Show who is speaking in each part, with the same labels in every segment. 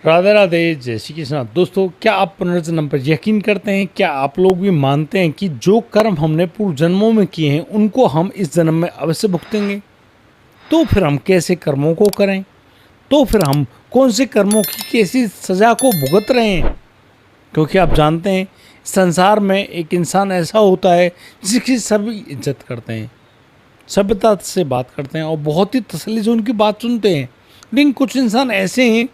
Speaker 1: राधे राधे, जय श्री कृष्ण। दोस्तों, क्या आप पुनर्जन्म पर यकीन करते हैं? क्या आप लोग भी मानते हैं कि जो कर्म हमने पूर्व जन्मों में किए हैं उनको हम इस जन्म में अवश्य भुगतेंगे? तो फिर हम कैसे कर्मों को करें? तो फिर हम कौन से कर्मों की कैसी सजा को भुगत रहे हैं? क्योंकि आप जानते हैं संसार में एक इंसान ऐसा होता है जिसकी सभी इज्जत करते हैं, सभ्यता से बात करते हैं और बहुत ही तसल्ली से उनकी बात सुनते हैं। लेकिन कुछ इंसान ऐसे हैं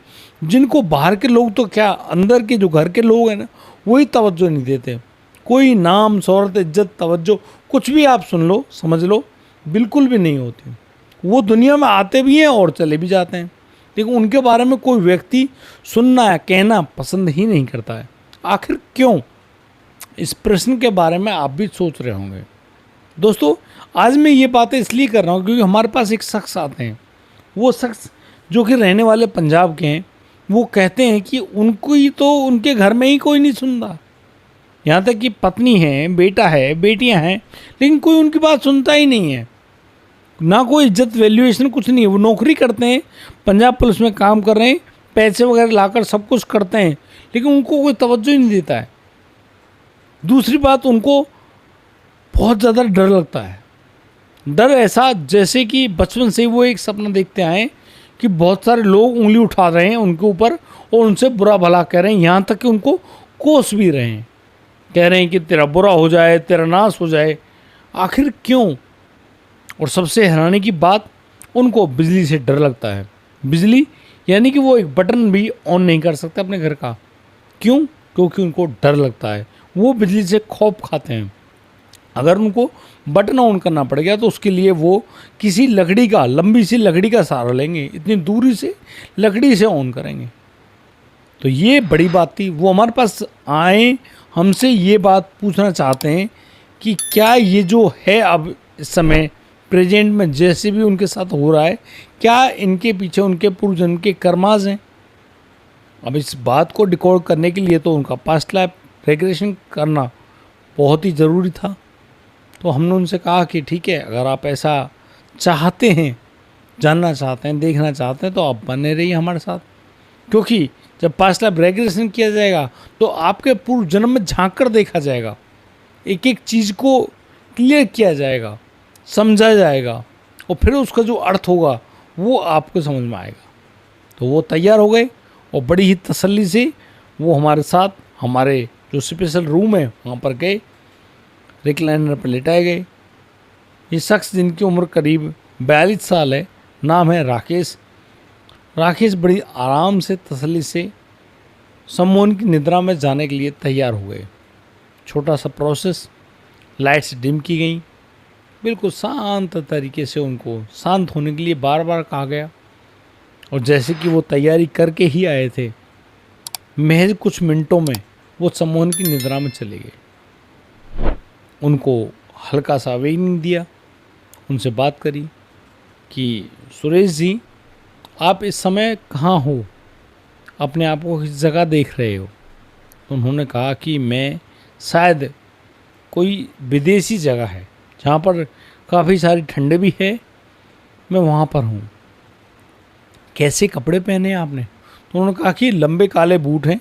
Speaker 1: जिनको बाहर के लोग तो क्या, अंदर के जो घर के लोग हैं ना, वही तवज्जो नहीं देते। कोई नाम शोहरत इज्जत तवज्जो कुछ भी आप सुन लो समझ लो, बिल्कुल भी नहीं होती। वो दुनिया में आते भी हैं और चले भी जाते हैं, लेकिन उनके बारे में कोई व्यक्ति सुनना या कहना पसंद ही नहीं करता है। आखिर क्यों? इस प्रश्न के बारे में आप भी सोच रहे होंगे। दोस्तों, आज मैं ये बातें इसलिए कर रहा हूँ क्योंकि हमारे पास एक शख्स आते हैं। वो शख्स जो कि रहने वाले पंजाब के हैं, वो कहते हैं कि उनको ही तो उनके घर में ही कोई नहीं सुनता। यहाँ तक कि पत्नी है, बेटा है, बेटियाँ हैं, लेकिन कोई उनकी बात सुनता ही नहीं है। ना कोई इज्जत वैल्यूएशन कुछ नहीं है। वो नौकरी करते हैं, पंजाब पुलिस में काम कर रहे हैं, पैसे वगैरह लाकर सब कुछ करते हैं, लेकिन उनको कोई तवज्जो ही नहीं देता है। दूसरी बात, उनको बहुत ज़्यादा डर लगता है। डर ऐसा जैसे कि बचपन से ही वो एक सपना देखते आए कि बहुत सारे लोग उंगली उठा रहे हैं उनके ऊपर और उनसे बुरा भला कह रहे हैं, यहाँ तक कि उनको कोस भी रहे हैं, कह रहे हैं कि तेरा बुरा हो जाए, तेरा नाश हो जाए। आखिर क्यों? और सबसे हैरानी की बात, उनको बिजली से डर लगता है। बिजली यानी कि वो एक बटन भी ऑन नहीं कर सकते अपने घर का। क्यों? क्योंकि उनको डर लगता है। वो बिजली से खौफ खाते हैं। अगर उनको बटन ऑन करना पड़ गया तो उसके लिए वो किसी लकड़ी का, लंबी सी लकड़ी का सहारा लेंगे, इतनी दूरी से लकड़ी से ऑन करेंगे। तो ये बड़ी बात थी। वो हमारे पास आए, हमसे ये बात पूछना चाहते हैं कि क्या ये जो है अब इस समय प्रेजेंट में जैसे भी उनके साथ हो रहा है, क्या इनके पीछे उनके पूर्व जन्म के कर्माज हैं? अब इस बात को डिकोड करने के लिए तो उनका पास्ट लाइफ रिग्रेशन करना बहुत ही ज़रूरी था। तो हमने उनसे कहा कि ठीक है, अगर आप ऐसा चाहते हैं, जानना चाहते हैं, देखना चाहते हैं, तो आप बने रहिए हमारे साथ। क्योंकि जब पास्ट लाइफ रेग्रेशन किया जाएगा तो आपके पूर्व जन्म में झांक कर देखा जाएगा, एक एक चीज़ को क्लियर किया जाएगा, समझा जाएगा, और फिर उसका जो अर्थ होगा वो आपको समझ में आएगा। तो वो तैयार हो गए और बड़ी ही तसल्ली से वो हमारे साथ हमारे जो स्पेशल रूम है वहाँ पर गए, रिक्लाइनर पर लेटाए गए। ये शख्स जिनकी उम्र करीब 42 साल है, नाम है राकेश। राकेश बड़ी आराम से तसल्ली से सम्मोहन की निद्रा में जाने के लिए तैयार हो गए। छोटा सा प्रोसेस, लाइट्स डिम की गई, बिल्कुल शांत तरीके से उनको शांत होने के लिए बार बार कहा गया। और जैसे कि वो तैयारी करके ही आए थे, महज कुछ मिनटों में वो सम्मोहन की निद्रा में चले गए। उनको हल्का सा वेनिंग दिया, उनसे बात करी कि सुरेश जी, आप इस समय कहाँ हो? अपने आप को किस जगह देख रहे हो? तो उन्होंने कहा कि मैं शायद कोई विदेशी जगह है जहाँ पर काफ़ी सारी ठंडे भी है, मैं वहाँ पर हूँ। कैसे कपड़े पहने हैं आपने? तो उन्होंने कहा कि लंबे काले बूट हैं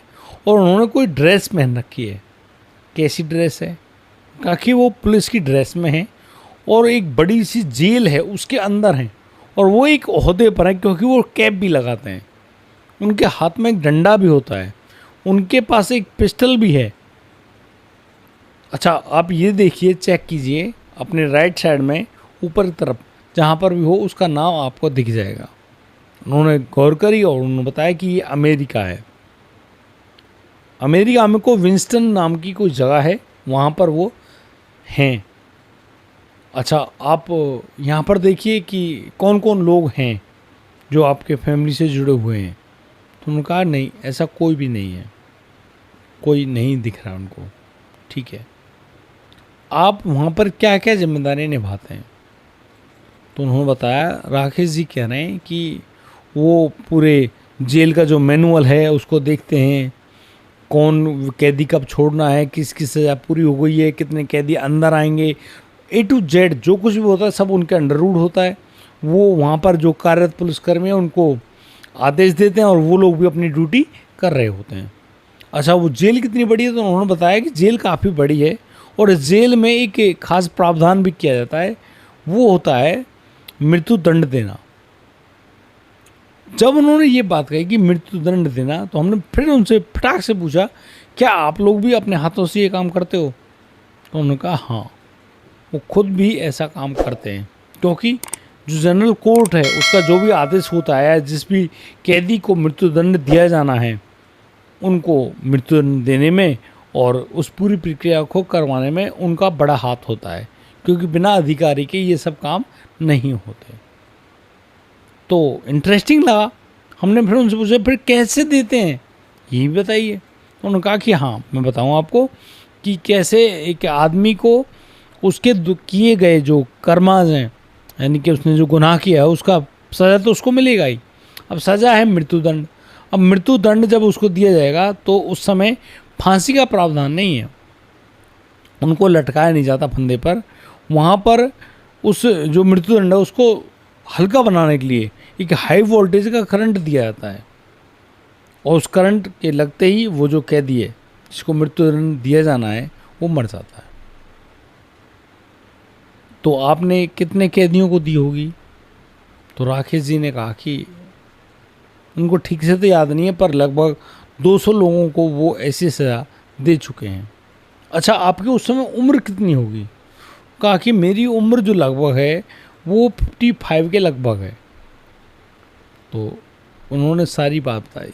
Speaker 1: और उन्होंने कोई ड्रेस पहन रखी है। कैसी ड्रेस है? कहा कि वो पुलिस की ड्रेस में है और एक बड़ी सी जेल है उसके अंदर हैं, और वो एक ओहदे पर है क्योंकि वो कैप भी लगाते हैं। उनके हाथ में एक डंडा भी होता है, उनके पास एक पिस्टल भी है। अच्छा, आप ये देखिए, चेक कीजिए अपने राइट साइड में ऊपर की तरफ, जहाँ पर भी हो उसका नाम आपको दिख जाएगा। उन्होंने गौर करी और उन्होंने बताया कि ये अमेरिका है। अमेरिका में को विंस्टन नाम की कोई जगह है, वहाँ पर वो हैं। अच्छा, आप यहाँ पर देखिए कि कौन कौन लोग हैं जो आपके फैमिली से जुड़े हुए हैं। तो उन्होंने कहा नहीं, ऐसा कोई भी नहीं है, कोई नहीं दिख रहा उनको। ठीक है, आप वहाँ पर क्या क्या जिम्मेदारी निभाते हैं? तो उन्होंने बताया, राकेश जी कह रहे हैं कि वो पूरे जेल का जो मैनुअल है उसको देखते हैं, कौन कैदी कब छोड़ना है, किसकी सज़ा पूरी हो गई है, कितने कैदी अंदर आएंगे, A to Z जो कुछ भी होता है सब उनके अंडर रूड होता है। वो वहाँ पर जो कार्यरत पुलिसकर्मी है उनको आदेश देते हैं और वो लोग भी अपनी ड्यूटी कर रहे होते हैं। अच्छा, वो जेल कितनी बड़ी है, तो उन्होंने बताया कि जेल काफ़ी बड़ी है और इस जेल में एक खास प्रावधान भी किया जाता है, वो होता है मृत्यु दंड देना। जब उन्होंने ये बात कही कि मृत्यु दंड देना, तो हमने फिर उनसे फटाक से पूछा, क्या आप लोग भी अपने हाथों से ये काम करते हो? तो उन्होंने कहा हाँ, वो खुद भी ऐसा काम करते हैं, क्योंकि जो जनरल कोर्ट है उसका जो भी आदेश होता है, जिस भी कैदी को मृत्युदंड दिया जाना है, उनको मृत्युदंड देने में और उस पूरी प्रक्रिया को करवाने में उनका बड़ा हाथ होता है, क्योंकि बिना अधिकारी के ये सब काम नहीं होते। तो इंटरेस्टिंग लगा। हमने फिर उनसे पूछा, फिर कैसे देते हैं ये भी बताइए। तो उन्होंने कहा कि हाँ, मैं बताऊँ आपको कि कैसे एक आदमी को उसके किए गए जो कर्माज हैं, यानी कि उसने जो गुनाह किया है, उसका सज़ा तो उसको मिलेगा ही। अब सज़ा है मृत्युदंड। अब मृत्युदंड जब उसको दिया जाएगा तो उस समय फांसी का प्रावधान नहीं है, उनको लटकाया नहीं जाता फंदे पर। वहाँ पर उस जो मृत्युदंड है उसको हल्का बनाने के लिए एक हाई वोल्टेज का करंट दिया जाता है, और उस करंट के लगते ही वो जो कैदी है जिसको मृत्युदंड दिया जाना है वो मर जाता है। तो आपने कितने कैदियों को दी होगी? तो राकेश जी ने कहा कि उनको ठीक से तो याद नहीं है, पर लगभग 200 लोगों को वो ऐसी सज़ा दे चुके हैं। अच्छा, आपकी उस समय उम्र कितनी होगी? कहा कि मेरी उम्र जो लगभग है वो 55 के लगभग है। तो उन्होंने सारी बात बताई।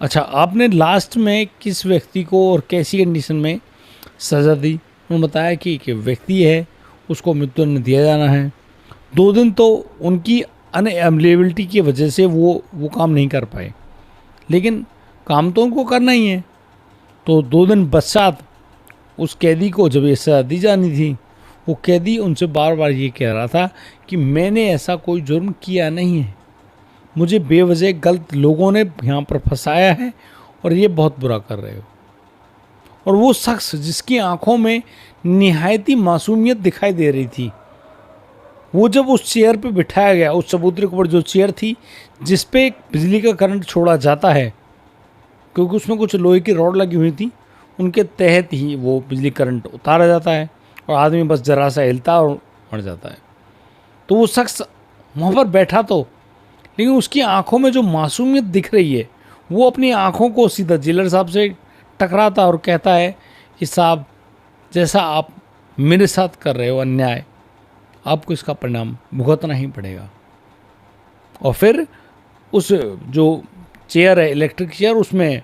Speaker 1: अच्छा, आपने लास्ट में किस व्यक्ति को और कैसी कंडीशन में सज़ा दी? उन्होंने बताया कि व्यक्ति है, उसको मृत्युदंड दिया जाना है। 2 दिन तो उनकी अनअवेलेबिलिटी की वजह से वो काम नहीं कर पाए, लेकिन काम तो उनको करना ही है। तो 2 दिन पश्चात उस कैदी को जब ये सज़ा दी जानी थी, वो कैदी उनसे बार बार ये कह रहा था कि मैंने ऐसा कोई जुर्म किया नहीं है, मुझे बेवजह गलत लोगों ने यहाँ पर फंसाया है और ये बहुत बुरा कर रहे हो। और वो शख्स जिसकी आंखों में निहायती मासूमियत दिखाई दे रही थी, वो जब उस चेयर पे बिठाया गया, उस चबूतरे के ऊपर जो चेयर थी जिस पे एक बिजली का करंट छोड़ा जाता है, क्योंकि उसमें कुछ लोहे की रॉड लगी हुई थी, उनके तहत ही वो बिजली करंट उतारा जाता है और आदमी बस जरा सा हिलता है और मर जाता है। तो वो शख्स वहाँ पर बैठा तो, लेकिन उसकी आंखों में जो मासूमियत दिख रही है, वो अपनी आंखों को सीधा जेलर साहब से टकराता और कहता है कि साहब, जैसा आप मेरे साथ कर रहे हो अन्याय, आपको इसका परिणाम भुगतना ही पड़ेगा। और फिर उस जो चेयर है, इलेक्ट्रिक चेयर, उसमें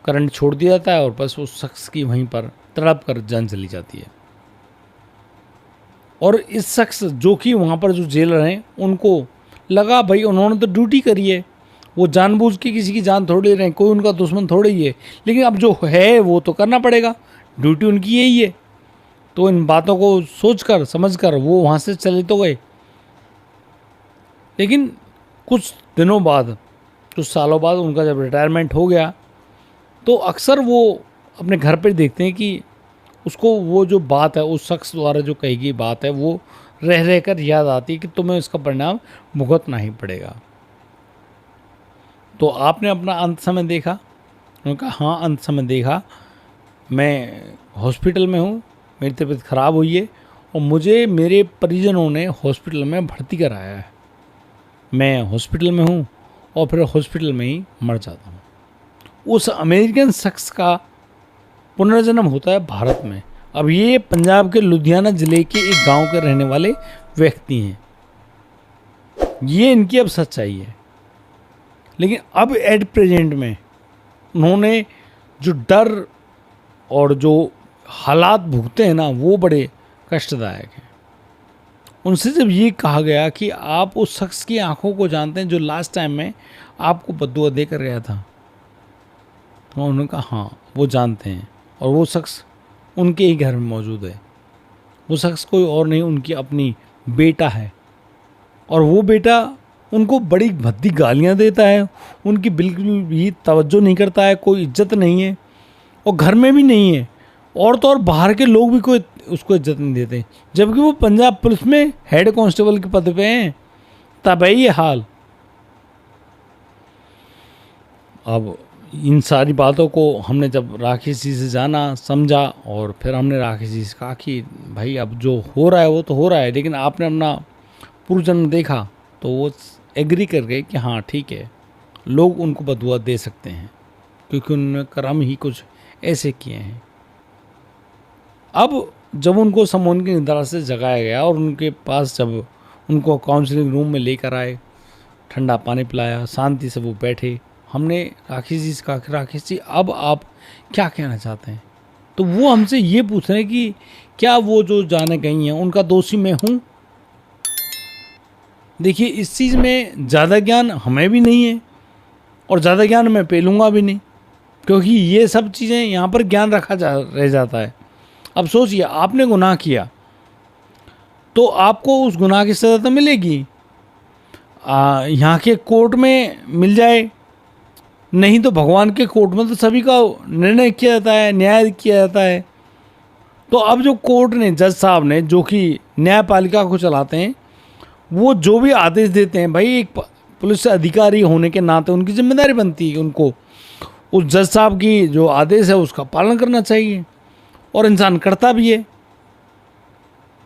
Speaker 1: करंट छोड़ दिया जाता है और बस उस शख्स की वहीं पर तड़प कर जान चली जाती है। और इस शख्स जो कि वहाँ पर जो जेलर हैं, उनको लगा भाई उन्होंने तो ड्यूटी करी है, वो जानबूझ के किसी की जान थोड़ी ले रहे हैं, कोई उनका दुश्मन थोड़ी ही है, लेकिन अब जो है वो तो करना पड़ेगा, ड्यूटी उनकी यही है। तो इन बातों को सोचकर समझकर वो वहाँ से चले तो गए। लेकिन कुछ दिनों बाद, कुछ सालों बाद उनका जब रिटायरमेंट हो गया, तो अक्सर वो अपने घर पर देखते हैं कि उसको वो जो बात है, उस शख्स द्वारा जो कही गई बात है, वो रह रह कर याद आती है कि तुम्हें इसका परिणाम भुगतना ही पड़ेगा। तो आपने अपना अंत समय देखा? उन्होंने कहा हाँ, अंत समय देखा। मैं हॉस्पिटल में हूँ, मेरी तबीयत ख़राब हुई है और मुझे मेरे परिजनों ने हॉस्पिटल में भर्ती कराया है। मैं हॉस्पिटल में हूँ और फिर हॉस्पिटल में ही मर जाता हूँ। उस अमेरिकन शख्स का पुनर्जन्म होता है भारत में। अब ये पंजाब के लुधियाना ज़िले के एक गांव के रहने वाले व्यक्ति हैं। ये इनकी अब सच्चाई है। लेकिन अब एट प्रेजेंट में उन्होंने जो डर और जो हालात भुगते हैं ना, वो बड़े कष्टदायक हैं। उनसे जब ये कहा गया कि आप उस शख्स की आंखों को जानते हैं जो लास्ट टाइम में आपको बद्दुआ देकर गया था, तो उन्होंने कहा हाँ, वो जानते हैं और वो शख्स उनके ही घर में मौजूद है। वो शख्स कोई और नहीं, उनकी अपनी बेटा है। और वो बेटा उनको बड़ी भद्दी गालियाँ देता है, उनकी बिल्कुल भी तवज्जो नहीं करता है, कोई इज्जत नहीं है और घर में भी नहीं है। और तो और बाहर के लोग भी कोई उसको इज्जत नहीं देते, जबकि वो पंजाब पुलिस में हेड कांस्टेबल के पद पे हैं। तब है ये हाल। अब इन सारी बातों को हमने जब राकेश जी से जाना, समझा, और फिर हमने राकेश जी से कहा कि भाई अब जो हो रहा है वो तो हो रहा है, लेकिन आपने अपना पूर्वजन्म देखा, तो वो एग्री कर गए कि हाँ ठीक है, लोग उनको बदुआ दे सकते हैं क्योंकि उन्होंने कर्म ही कुछ ऐसे किए हैं। अब जब उनको समोन की निद्रा से जगाया गया और उनके पास जब उनको काउंसलिंग रूम में लेकर आए, ठंडा पानी पिलाया, शांति से वो बैठे, हमने राकेश जी से कहा कि राकेश जी अब आप क्या कहना चाहते हैं? तो वो हमसे ये पूछ रहे हैं कि क्या वो जो जाने गई हैं उनका दोषी मैं हूँ? देखिए, इस चीज़ में ज़्यादा ज्ञान हमें भी नहीं है और ज़्यादा ज्ञान मैं पेलूँगा भी नहीं, क्योंकि ये सब चीज़ें यहाँ पर ज्ञान रह जाता है। अब सोचिए, आपने गुनाह किया तो आपको उस गुनाह की सज़ा तो मिलेगी, यहाँ के कोर्ट में मिल जाए, नहीं तो भगवान के कोर्ट में तो सभी का निर्णय किया जाता है, न्याय किया जाता है। तो अब जो कोर्ट ने, जज साहब ने, जो कि न्यायपालिका को चलाते हैं, वो जो भी आदेश देते हैं, भाई एक पुलिस अधिकारी होने के नाते उनकी जिम्मेदारी बनती है कि उनको उस जज साहब की जो आदेश है उसका पालन करना चाहिए, और इंसान करता भी है।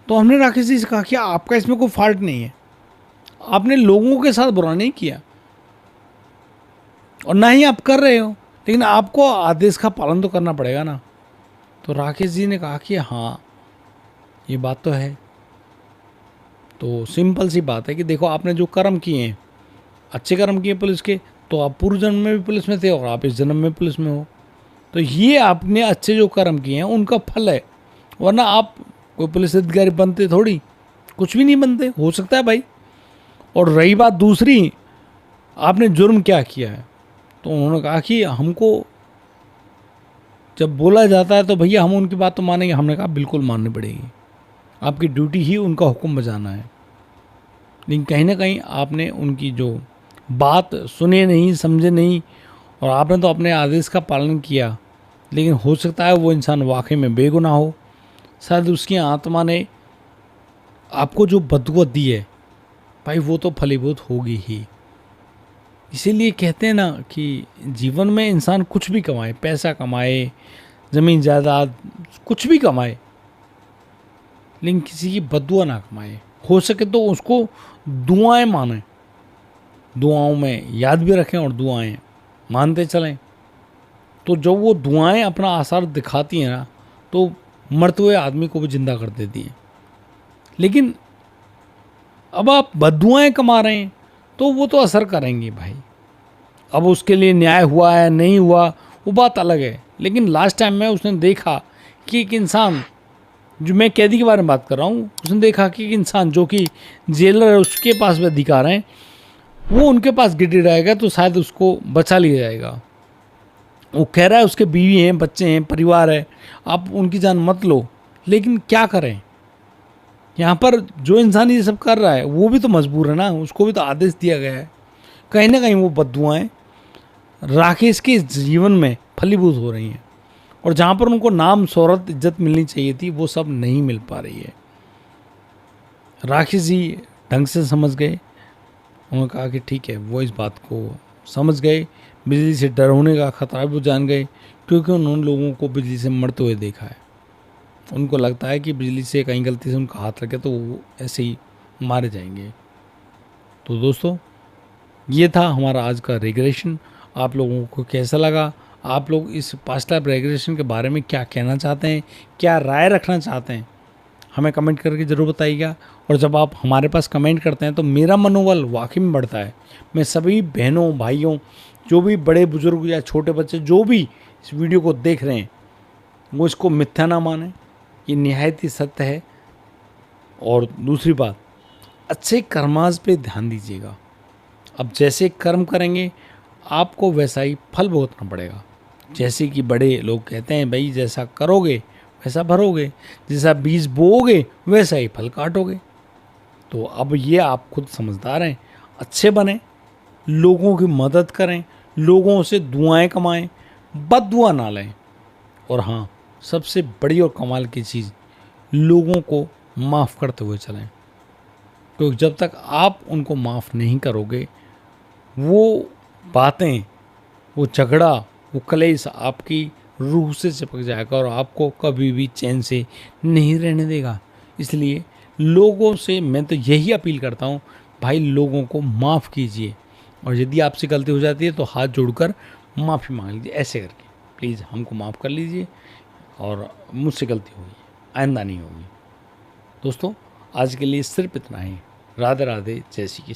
Speaker 1: तो हमने राकेश जी से कहा कि आपका इसमें कोई फॉल्ट नहीं है, आपने लोगों के साथ बुरा नहीं किया और ना ही आप कर रहे हो, लेकिन आपको आदेश का पालन तो करना पड़ेगा ना। तो राकेश जी ने कहा कि हाँ ये बात तो है। तो सिंपल सी बात है कि देखो, आपने जो कर्म किए हैं, अच्छे कर्म किए पुलिस के, तो आप पूर्व जन्म में भी पुलिस में थे और आप इस जन्म में पुलिस में हो, तो ये आपने अच्छे जो कर्म किए हैं उनका फल है, वरना आप कोई पुलिस अधिकारी बनते थोड़ी, कुछ भी नहीं बनते, हो सकता है भाई। और रही बात दूसरी, आपने जुर्म क्या किया है, तो उन्होंने कहा कि हमको जब बोला जाता है तो भैया हम उनकी बात तो मानेंगे। हमने कहा बिल्कुल माननी पड़ेगी, आपकी ड्यूटी ही उनका हुक्म बजाना है, लेकिन कहीं ना कहीं आपने उनकी जो बात सुने नहीं, समझे नहीं, और आपने तो अपने आदेश का पालन किया, लेकिन हो सकता है वो इंसान वाकई में बेगुनाह हो, शायद उसकी आत्मा ने आपको जो बददुआ दी है भाई वो तो फलीभूत होगी ही। इसीलिए कहते हैं ना कि जीवन में इंसान कुछ भी कमाए, पैसा कमाए, ज़मीन जायदाद कुछ भी कमाए, लेकिन किसी की बददुआ ना कमाए। हो सके तो उसको दुआएं माने, दुआओं में याद भी रखें और दुआएं मानते चलें। तो जब वो दुआएं अपना आसार दिखाती हैं ना, तो मरते हुए आदमी को भी जिंदा कर देती हैं। लेकिन अब आप बददुआएं कमा रहे हैं तो वो तो असर करेंगी भाई। अब उसके लिए न्याय हुआ है नहीं हुआ वो बात अलग है, लेकिन लास्ट टाइम में उसने देखा कि एक इंसान, जो मैं कैदी के बारे में बात कर रहा हूँ, उसने देखा कि एक इंसान जो कि जेलर है उसके पास भी अधिकार हैं, वो उनके पास गिर रहेगा तो शायद उसको बचा लिया जाएगा। वो कह रहा है उसके बीवी हैं, बच्चे हैं, परिवार है, आप उनकी जान मत लो, लेकिन क्या करें, यहाँ पर जो इंसान ये सब कर रहा है वो भी तो मजबूर है ना, उसको भी तो आदेश दिया गया है। कहीं ना कहीं वो बद्दुआएं राकेश के जीवन में फलीभूत हो रही हैं, और जहाँ पर उनको नाम, शोहरत, इज्जत मिलनी चाहिए थी वो सब नहीं मिल पा रही है। राकेश जी ढंग से समझ गए, उन्होंने कहा कि ठीक है, वो इस बात को समझ गए, बिजली से डर होने का खतरा भी जान गए, क्योंकि उन्होंने लोगों को बिजली से मरते हुए देखा है। उनको लगता है कि बिजली से कहीं गलती से उनका हाथ लगे तो वो ऐसे ही मारे जाएंगे। तो दोस्तों, ये था हमारा आज का रेगुलेशन। आप लोगों को कैसा लगा? आप लोग इस पास्ट लाइफ रेगुलेशन के बारे में क्या कहना चाहते हैं, क्या राय रखना चाहते हैं, हमें कमेंट करके ज़रूर बताइएगा। और जब आप हमारे पास कमेंट करते हैं तो मेरा मनोबल वाकई में बढ़ता है। मैं सभी बहनों, भाइयों, जो भी बड़े बुजुर्ग या छोटे बच्चे जो भी इस वीडियो को देख रहे हैं, वो इसको मिथ्या ना माने, ये निहायत ही सत्य है। और दूसरी बात, अच्छे कर्माज पे ध्यान दीजिएगा। अब जैसे कर्म करेंगे आपको वैसा ही फल भुगतना पड़ेगा। जैसे कि बड़े लोग कहते हैं, भाई जैसा करोगे वैसा भरोगे, जैसा बीज बोओगे वैसा ही फल काटोगे। तो अब ये आप खुद समझदार हैं, अच्छे बने, लोगों की मदद करें, लोगों से दुआएं कमाएं, बद्दुआ ना लें। और हाँ, सबसे बड़ी और कमाल की चीज़, लोगों को माफ़ करते हुए चलें, क्योंकि जब तक आप उनको माफ़ नहीं करोगे वो बातें वो झगड़ा, वो कलेश आपकी रूह से चिपक जाएगा और आपको कभी भी चैन से नहीं रहने देगा। इसलिए लोगों से मैं तो यही अपील करता हूँ, भाई लोगों को माफ़ कीजिए, और यदि आपसे गलती हो जाती है तो हाथ जोड़कर माफ़ी मांग लीजिए, ऐसे करके प्लीज़ हमको माफ़ कर लीजिए और मुझसे गलती होगी, आइंदा नहीं होगी। दोस्तों आज के लिए सिर्फ इतना ही। राधे राधे, जय श्री कृष्ण।